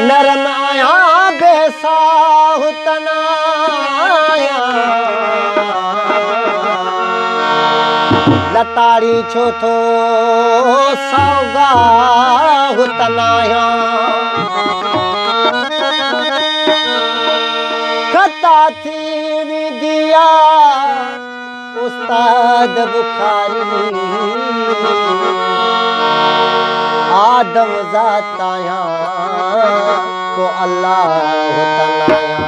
नरम आया बेसाहुतनाया लताड़ी छो थो सौगाहुतनाया कता थी विदिया उस्ताद बुखारी आदम ज़ाताया को अल्लाह तनाया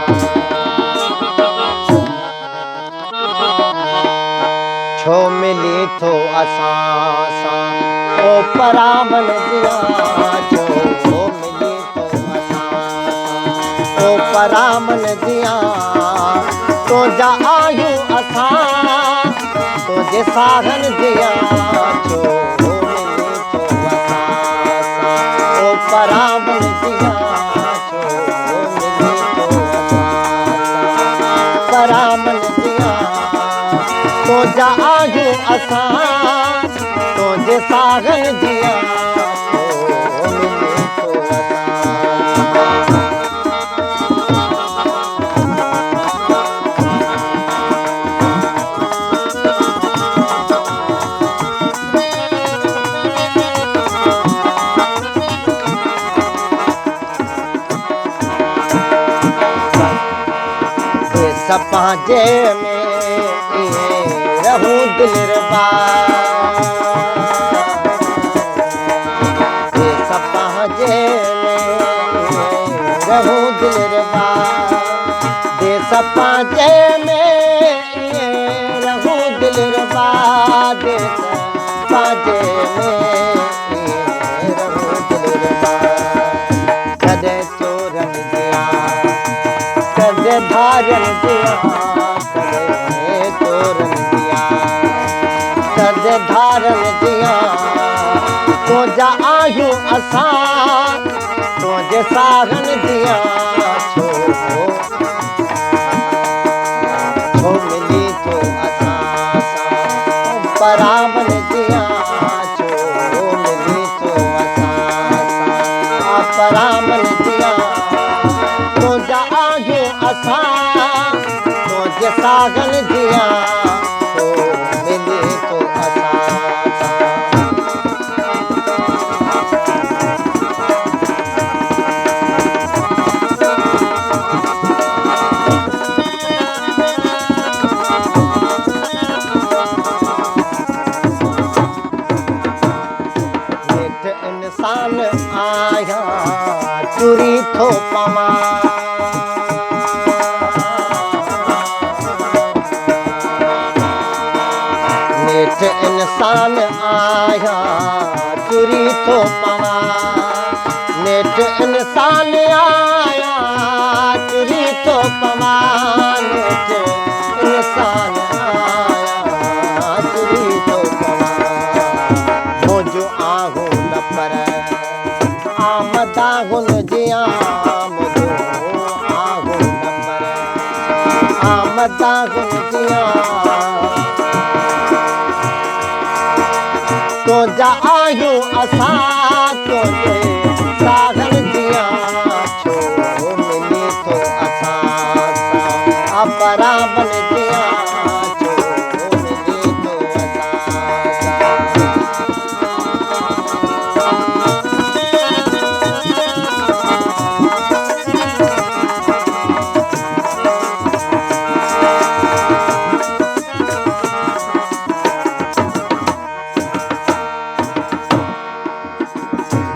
छो मिली थो असां ओ परामन दिया छो मिली थो असां ओ परामन दिया तो जा आयूं असां तो जे सागन दिया छो परामन दिया छो मिली तो परामन दिया तो जा आयूं असां तो जे सागन दिया छो मिली तो सपाजे में रहूं दिलरबा सपाजे में रहूं दिलरबा दे सपाजे में रहूं दिलरबा दे सपाजे में रहूं दिलरबा कदे चोरन दिया कदे धारन दिया कदे तोरन दिया कदे धारन दिया तो जा आयूं असां तो जे सागन दिया छो मिली तो असां परामन दिया छो मिली तो असां परामन दिया तो जा आयूं असां तो जे सागन दिया तो मिली तो असां नेठ इंसान आया चुरी थो पमा नेठ इंसान आया चुरी थो पवा नेठ इंसान आया चुरी थो पवा नेठ इंसान आया चुरी थो पवा मुझो आहूं न पर आमदा गुन जिया मुझो आहूं न पर आमदा गुन जिया तो जा आयूं असां तो जे सागन दिया छो मिली तो असां परामन दिया छो मिली तो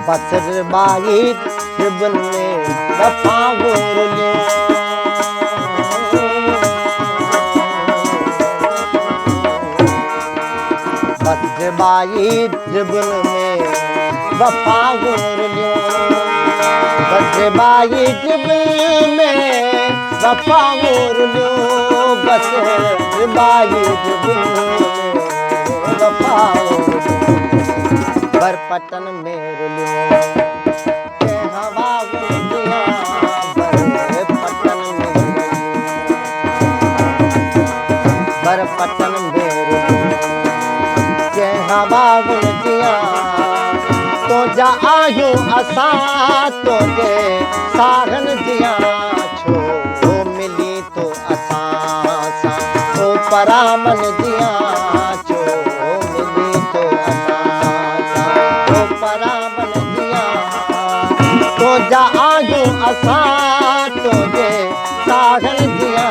बसर बाई रिबन में वफा गुरलियो बदबाई ट्रिबुल में वफा गुरलियो बदबाई ट्रिबुल में वफा गुरलियो बदबाई ट्रिबुल में वफा बर पटन में रुलियो के हवा गुरलिया बर पटन में बर पटन में हवा गुरदिया तो जा आयूं असां तुझे सागन दिया छो मिली तो असां सां ओ परामन दिया छो मिली तो असां सां ओ परामन दिया तो जा आयूं असां तुझे सागन दिया